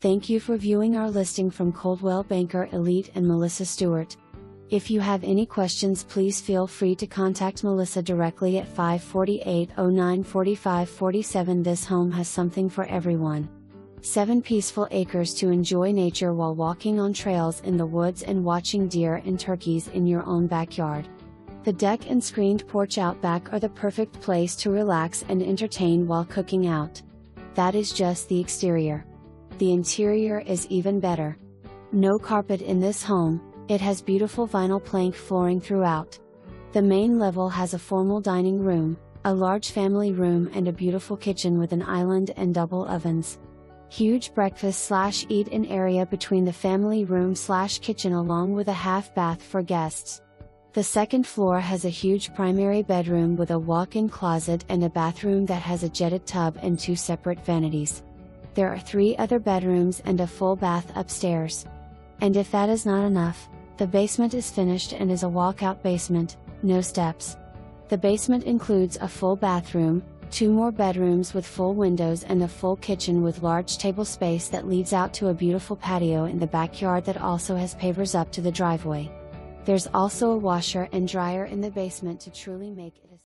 Thank you for viewing our listing from Coldwell Banker Elite and Melissa Stewart. If you have any questions, please feel free to contact Melissa directly at 548-094547. This home has something for everyone. 7 peaceful acres to enjoy nature while walking on trails in the woods and watching deer and turkeys in your own backyard. The deck and screened porch out back are the perfect place to relax and entertain while cooking out. That is just the exterior. The interior is even better. No carpet in this home. It has beautiful vinyl plank flooring throughout. The main level has a formal dining room, a large family room and a beautiful kitchen with an island and double ovens. Huge breakfast/eat-in area between the family room/kitchen along with a half bath for guests. The second floor has a huge primary bedroom with a walk-in closet and a bathroom that has a jetted tub and 2 separate vanities. There are 3 other bedrooms and a full bath upstairs. And if that is not enough, the basement is finished and is a walkout basement, no steps. The basement includes a full bathroom, 2 more bedrooms with full windows and a full kitchen with large table space that leads out to a beautiful patio in the backyard that also has pavers up to the driveway. There's also a washer and dryer in the basement to truly make it